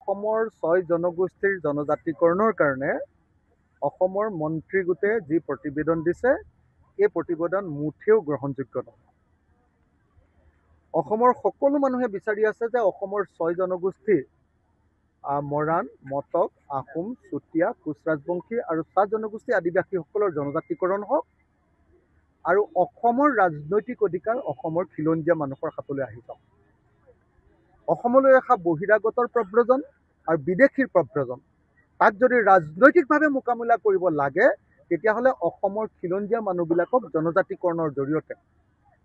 অসমৰ 6 জনগোষ্ঠীৰ জনজাতিকৰণৰ কাৰণে অসমৰ মন্ত্ৰী গোটে যি প্ৰতিবেদন দিছে এই প্ৰতিবেদন মুঠেও গ্ৰহণযোগ্য নহয়। অসমৰ সকলো মানুহে বিচাৰি আছে যে অসমৰ 6 জনগোষ্ঠী মৰাণ, মটক, আহোম, চুতীয়া, কোচ ৰাজবংশী আৰু চাহ জনগোষ্ঠী আদিবাসীসকলৰ জনজাতিকৰণ হওক আৰু অসমৰ ৰাজনৈতিক অধিকাৰ অসমৰ খিলঞ্জীয়া মানুহৰ হাতলৈ আহি যাওক। অসমলৈ অহা বহিৰাগতৰ প্ৰব্ৰজন আৰু বিদেশীৰ প্ৰব্ৰজন তাক যদি ৰাজনৈতিকভাৱে মোকাবিলা কৰিব লাগে তেতিয়াহ'লে অসমৰ খিলঞ্জীয়া মানুহবিলাকক জনজাতিকৰণৰ জৰিয়তে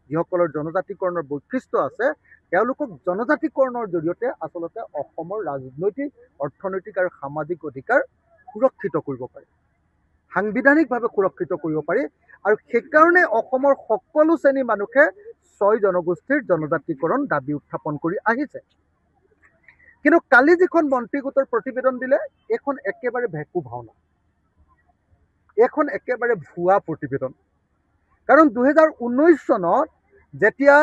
যিসকলৰ জনজাতিকৰণৰ বৈশিষ্ট্য আছে তেওঁলোকক জনজাতিকৰণৰ জৰিয়তে আচলতে অসমৰ ৰাজনৈতিক, অৰ্থনৈতিক আৰু সামাজিক অধিকাৰ সুৰক্ষিত কৰিব পাৰি, সাংবিধানিকভাৱে সুৰক্ষিত কৰিব পাৰি। আৰু সেইকাৰণে অসমৰ সকলো শ্ৰেণীৰ মানুহে 6 জনগোষ্ঠীৰ জনজাতিকৰণ দাবী উত্থাপন কৰি আহিছে। কিন্তু কালি যিখন মন্ত্ৰী গোটৰ প্ৰতিবেদন দিলে এইখন একেবাৰে ভেকু ভাওনা, এইখন একেবাৰে ভুৱা প্ৰতিবেদন। কাৰণ 2019 চনত যেতিয়া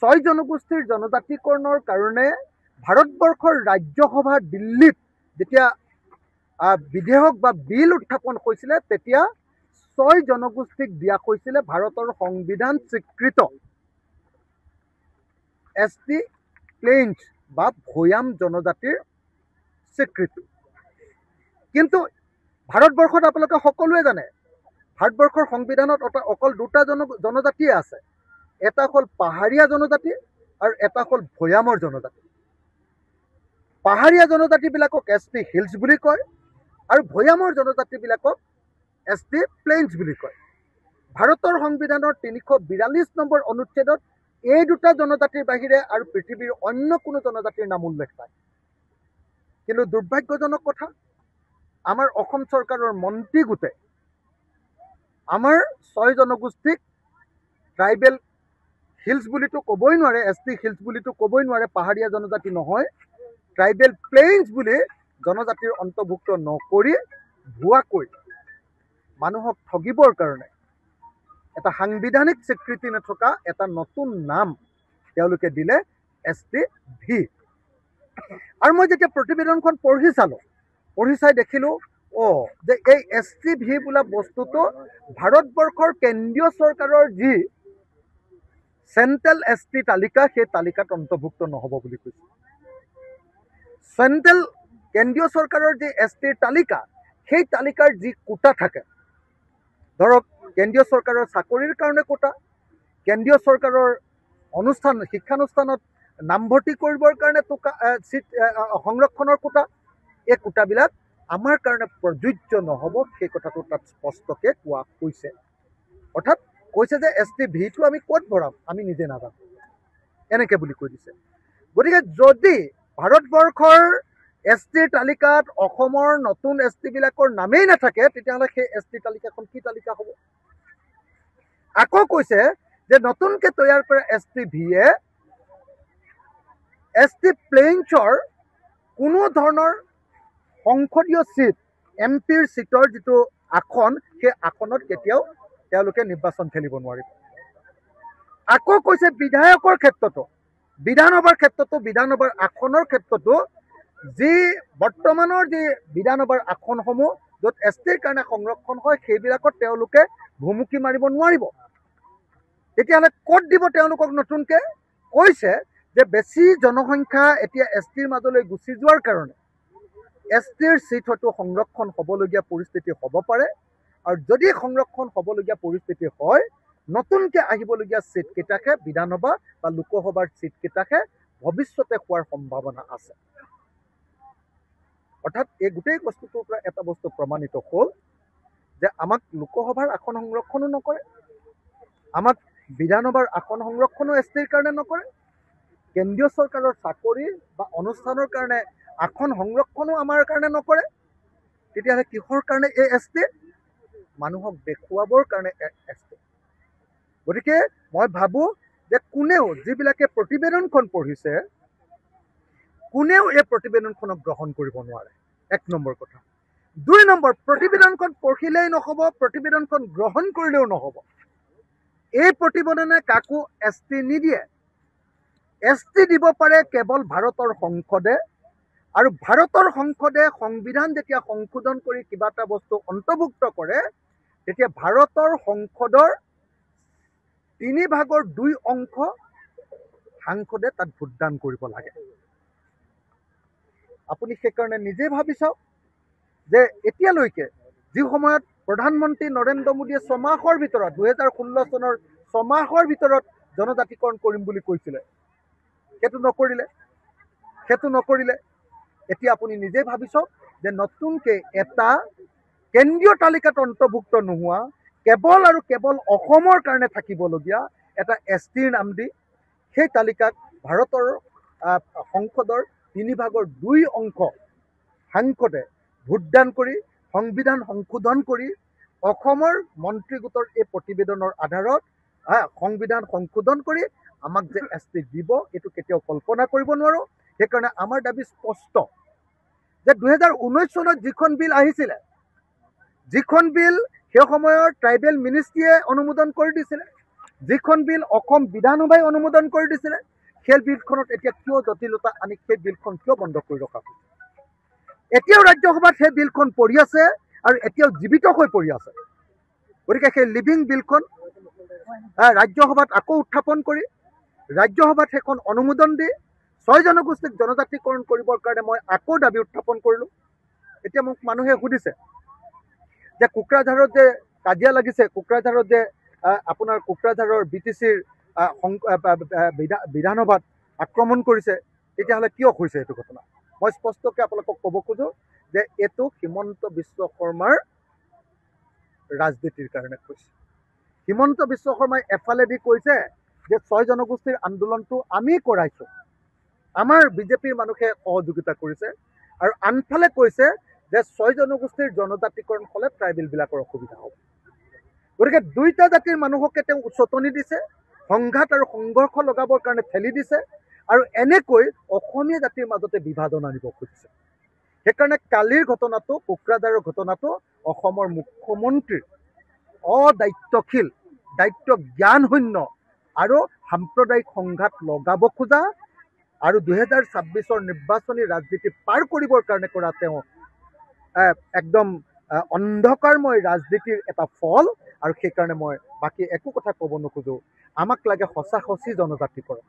6 জনগোষ্ঠীৰ জনজাতিকৰণৰ কাৰণে ভাৰতবৰ্ষৰ ৰাজ্যসভা দিল্লীত যেতিয়া বিধেয়ক বা বিল উত্থাপন হৈছিলে তেতিয়া 6 জনগোষ্ঠীক দিয়া হৈছিলে ভাৰতৰ সংবিধান স্বীকৃত ST প্লেইঞ্চ বা ভৈয়াম জনজাতিৰ স্বীকৃতি। কিন্তু ভাৰতবৰ্ষত আপোনালোকে সকলোৱে জানে ভাৰতবৰ্ষৰ সংবিধানত অকল দুটা জনজাতিয়ে আছে, এটা হ'ল পাহাৰীয়া জনজাতি আৰু এটা হ'ল ভৈয়ামৰ জনজাতি। পাহাৰীয়া জনজাতিবিলাকক ST হিলছ বুলি কয় আৰু ভৈয়ামৰ জনজাতিবিলাকক ST প্লেইঞ্চ বুলি কয়। ভাৰতৰ সংবিধানৰ 342 নম্বৰ অনুচ্ছেদত এই দুটা জনজাতিৰ বাহিৰে আৰু পৃথিৱীৰ অন্য কোনো জনজাতিৰ নাম উল্লেখ নাই। কিন্তু দুৰ্ভাগ্যজনক কথা, আমাৰ অসম চৰকাৰৰ মন্ত্ৰী গোটে আমাৰ 6 জনগোষ্ঠীক ট্ৰাইবেল হিলছ বুলিতো ক'বই নোৱাৰে, ST হিলছ বুলিতো ক'বই নোৱাৰে, পাহাৰীয়া জনজাতি নহয়, ট্ৰাইবেল প্লেইঞ্চ বুলি জনজাতিৰ অন্তৰ্ভুক্ত নকৰি ভুৱাকৈ মানুহক ঠগিবৰ কাৰণে এটা সাংবিধানিক স্বীকৃতি নথকা এটা নতুন নাম তেওঁলোকে দিলে STV। আৰু মই যেতিয়া প্ৰতিবেদনখন পঢ়ি চাই দেখিলোঁ যে এই STV বোলা বস্তুটো ভাৰতবৰ্ষৰ কেন্দ্ৰীয় চৰকাৰৰ যি চেণ্ট্ৰেল ST তালিকা সেই তালিকাত অন্তৰ্ভুক্ত নহ'ব বুলি কৈছে। চেণ্ট্ৰেল কেন্দ্ৰীয় চৰকাৰৰ যি STৰ তালিকা সেই তালিকাৰ যি কোটা থাকে, ধৰক কেন্দ্ৰীয় চৰকাৰৰ চাকৰিৰ কাৰণে কোটা, কেন্দ্ৰীয় চৰকাৰৰ শিক্ষানুষ্ঠানত নামভৰ্তি কৰিবৰ কাৰণে চিট সংৰক্ষণৰ কোটা, এই কোটাবিলাক আমাৰ কাৰণে প্ৰযোজ্য নহ'ব সেই কথাটো তাত স্পষ্টকৈ কোৱা হৈছে। অৰ্থাৎ কৈছে যে STVটো আমি ক'ত ভৰাম আমি নিজে নাজানো, এনেকৈ বুলি কৈ দিছে। গতিকে যদি ভাৰতবৰ্ষৰ STৰ তালিকাত অসমৰ নতুন STবিলাকৰ নামেই নাথাকে তেতিয়াহ'লে সেই ST তালিকাখন কি তালিকা হ'ব? আকৌ কৈছে যে নতুনকৈ তৈয়াৰ কৰা STVয়ে ST প্লেইঞ্চৰ কোনো ধৰণৰ সংসদীয় চিট, MPৰ চিটৰ যিটো আসন সেই আসনত কেতিয়াও তেওঁলোকে নিৰ্বাচন খেলিব নোৱাৰিব। আকৌ কৈছে বিধায়কৰ ক্ষেত্ৰতো, বিধানসভাৰ ক্ষেত্ৰতো, বিধানসভাৰ আসনৰ ক্ষেত্ৰতো যি বৰ্তমানৰ যি বিধানসভাৰ আসনসমূহ য'ত STৰ কাৰণে সংৰক্ষণ হয় সেইবিলাকত তেওঁলোকে ভুমুকি মাৰিব নোৱাৰিব। তেতিয়াহ'লে ক'ত দিব তেওঁলোকক? নতুনকৈ কৈছে যে বেছি জনসংখ্যা এতিয়া STৰ মাজলৈ গুচি যোৱাৰ কাৰণে STৰ চিট হয়তো সংৰক্ষণ হ'বলগীয়া পৰিস্থিতি হ'ব পাৰে, আৰু যদি সংৰক্ষণ হ'বলগীয়া পৰিস্থিতি হয় নতুনকৈ আহিবলগীয়া চিটকেইটাকে, বিধানসভা বা লোকসভাৰ চিটকেইটাকে ভৱিষ্যতে হোৱাৰ সম্ভাৱনা আছে। অৰ্থাৎ এই গোটেই বস্তুটোৰ পৰা এটা বস্তু প্ৰমাণিত হ'ল যে আমাক লোকসভাৰ আসন সংৰক্ষণো নকৰে, আমাক বিধানসভাৰ আসন সংৰক্ষণো STৰ কাৰণে নকৰে, কেন্দ্ৰীয় চৰকাৰৰ চাকৰি বা অনুষ্ঠানৰ কাৰণে আসন সংৰক্ষণো আমাৰ কাৰণে নকৰে। তেতিয়াহ'লে কিহৰ কাৰণে এই ST? মানুহক দেখুৱাবৰ কাৰণে ST। গতিকে মই ভাবোঁ যে কোনেও, যিবিলাকে প্ৰতিবেদনখন পঢ়িছে, কোনেও এই প্ৰতিবেদনখনক গ্ৰহণ কৰিব নোৱাৰে, 1 নম্বৰ কথা। 2 নম্বৰ, প্ৰতিবেদনখন পঢ়িলেই নহ'ব, প্ৰতিবেদনখন গ্ৰহণ কৰিলেও নহ'ব। এই প্ৰতিবেদনে কাকো ST নিদিয়ে। ST দিব পাৰে কেৱল ভাৰতৰ সংসদে আৰু ভাৰতৰ সংসদে সংবিধান যেতিয়া সংশোধন কৰি কিবা এটা বস্তু অন্তৰ্ভুক্ত কৰে তেতিয়া ভাৰতৰ সংসদৰ 3/2 অংশ সাংসদে তাত ভোটদান কৰিব লাগে। আপুনি সেইকাৰণে নিজে ভাবি চাওক যে এতিয়ালৈকে যি সময়ত প্ৰধানমন্ত্ৰী নৰেন্দ্ৰ মোদীয়ে 6 মাহৰ ভিতৰত 2016 চনৰ 6 মাহৰ ভিতৰত জনজাতিকৰণ কৰিম বুলি কৈছিলে, সেইটো নকৰিলে। এতিয়া আপুনি নিজে ভাবি চাওক যে নতুনকৈ এটা কেন্দ্ৰীয় তালিকাত অন্তৰ্ভুক্ত নোহোৱা কেৱল আৰু কেৱল অসমৰ কাৰণে থাকিবলগীয়া এটা STৰ নাম দি সেই তালিকাত ভাৰতৰ সংসদৰ 3/2 অংশ সাংসদে ভোটদান কৰি সংবিধান সংশোধন কৰি অসমৰ মন্ত্ৰী গোটৰ এই প্ৰতিবেদনৰ আধাৰত সংবিধান সংশোধন কৰি আমাক যে ST দিব এইটো কেতিয়াও কল্পনা কৰিব নোৱাৰোঁ। সেইকাৰণে আমাৰ দাবী স্পষ্ট যে 2019 চনত যিখন বিল আহিছিলে, যিখন বিল সেই সময়ৰ ট্ৰাইবেল মিনিষ্ট্ৰীয়ে অনুমোদন কৰি দিছিলে, যিখন বিল অসম বিধানসভাই অনুমোদন কৰি দিছিলে, সেই বিলখনত এতিয়া কিয় জটিলতা আনি সেই বিলখন কিয় বন্ধ কৰি ৰখা হৈছে? এতিয়াও ৰাজ্যসভাত সেই বিলখন পৰি আছে আৰু এতিয়াও জীৱিত হৈ পৰি আছে। গতিকে সেই লিভিং বিলখন ৰাজ্যসভাত আকৌ উত্থাপন কৰি ৰাজ্যসভাত সেইখন অনুমোদন দি 6 জনগোষ্ঠীক জনজাতিকৰণ কৰিবৰ কাৰণে মই আকৌ দাবী উত্থাপন কৰিলোঁ। এতিয়া মোক মানুহে সুধিছে যে কোকৰাঝাৰত যে কাজিয়া লাগিছে, কোকৰাঝাৰত যে আপোনাৰ কোকৰাঝাৰৰ BTCৰ বিধানসভাত আক্ৰমণ কৰিছে, তেতিয়াহ'লে কিয় হৈছে এইটো ঘটনা? মই স্পষ্টকৈ আপোনালোকক ক'ব খোজোঁ যে এইটো হিমন্ত বিশ্ব শৰ্মাৰ ৰাজনীতিৰ কাৰণে কৈছে। হিমন্ত বিশ্ব শৰ্মাই এফালেদি কৈছে যে 6 জনগোষ্ঠীৰ আন্দোলনটো আমি কৰাইছোঁ, আমাৰ বিজেপিৰ মানুহে সহযোগিতা কৰিছে, আৰু আনফালে কৈছে যে 6 জনগোষ্ঠীৰ জনজাতিকৰণ হ'লে ট্ৰাইবেলবিলাকৰ অসুবিধা হ'ব। গতিকে দুইটা জাতিৰ মানুহকে তেওঁ উচতনি দিছে, সংঘাত আৰু সংঘৰ্ষ লগাবৰ কাৰণে ঠেলি দিছে, আৰু এনেকৈ অসমীয়া জাতিৰ মাজতে বিভাজন আনিব খুজিছে। সেইকাৰণে কালিৰ ঘটনাটো, কোকৰাঝাৰৰ ঘটনাটো অসমৰ মুখ্যমন্ত্ৰীৰ অদায়িত্বশীল, দায়িত্ব জ্ঞানশূন্য আৰু সাম্প্ৰদায়িক সংঘাত লগাব খোজা আৰু 2026 নিৰ্বাচনী ৰাজনীতি পাৰ কৰিবৰ কাৰণে কৰা তেওঁ একদম অন্ধকাৰময় ৰাজনীতিৰ এটা ফল। আৰু সেইকাৰণে মই বাকী একো কথা ক'ব নোখোজোঁ। আমাক লাগে সঁচি জনজাতিকৰণ,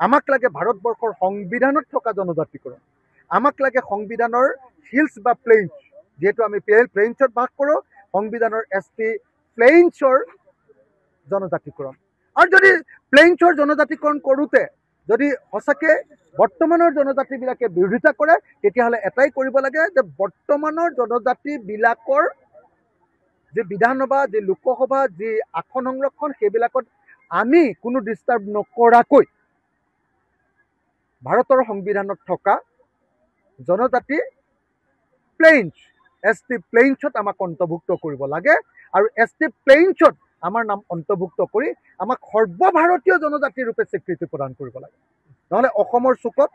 আমাক লাগে ভাৰতবৰ্ষৰ সংবিধানত থকা জনজাতিকৰণ, আমাক লাগে সংবিধানৰ হিলছ বা প্লেইনছ, যিহেতু আমি প্লেইনছত বাস কৰোঁ, সংবিধানৰ ST প্লেইনছৰ জনজাতিকৰণ। আৰু যদি প্লেইনছৰ জনজাতিকৰণ কৰোঁতে যদি সঁচাকৈ বৰ্তমানৰ জনজাতিবিলাকে বিৰোধিতা কৰে, তেতিয়াহ'লে এটাই কৰিব লাগে যে বৰ্তমানৰ জনজাতিবিলাকৰ যি বিধানসভা, যি লোকসভা, যি আসন সংৰক্ষণ, সেইবিলাকত আমি কোনো ডিষ্টাৰ্ব নকৰাকৈ ভাৰতৰ সংবিধানত থকা জনজাতি প্লেইনছ, ST প্লেইনছত আমাক অন্তৰ্ভুক্ত কৰিব লাগে, আৰু ST প্লেইনছত আমাৰ নাম অন্তৰ্ভুক্ত কৰি আমাক সৰ্বভাৰতীয় জনজাতি ৰূপে স্বীকৃতি প্ৰদান কৰিব লাগে। নহ'লে অসমৰ চুকত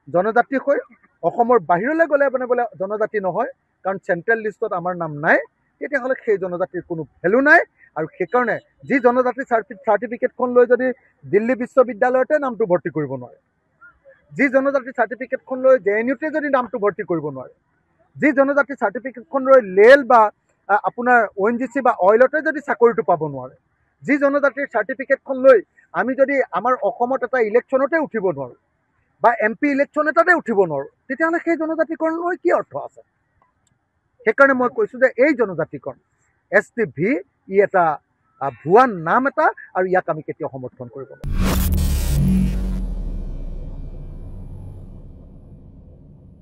জনজাতি হৈ অসমৰ বাহিৰলৈ গ'লে মানে বোলে জনজাতি নহয়, কাৰণ চেণ্ট্ৰেল লিষ্টত আমাৰ নাম নাই, তেতিয়াহ'লে সেই জনজাতিৰ কোনো ভেলু নাই। আৰু সেইকাৰণে যি জনজাতি চাৰ্টিফিকেটখন লৈ যদি দিল্লী বিশ্ববিদ্যালয়তে নামটো ভৰ্তি কৰিব নোৱাৰে, যি জনজাতি চাৰ্টিফিকেটখন লৈ JNUতে যদি নামটো ভৰ্তি কৰিব নোৱাৰে, যি জনজাতি চাৰ্টিফিকেটখন লৈ লেল বা আপোনাৰ ONGC বা অইলতে যদি চাকৰিটো পাব নোৱাৰে, যি জনজাতিৰ চাৰ্টিফিকেটখন লৈ আমি যদি আমাৰ অসমত এটা ইলেকশ্যনতে উঠিব নোৱাৰোঁ বা MP ইলেকশ্যন এটাতে উঠিব নোৱাৰোঁ, তেতিয়াহ'লে সেই জনজাতিকৰণ লৈ কি অৰ্থ আছে? সেইকাৰণে মই কৈছোঁ যে এই জনজাতিকৰণ STV ই এটা ভুৱা নাম এটা, আৰু ইয়াক আমি কেতিয়াও সমৰ্থন কৰিব নোৱাৰোঁ।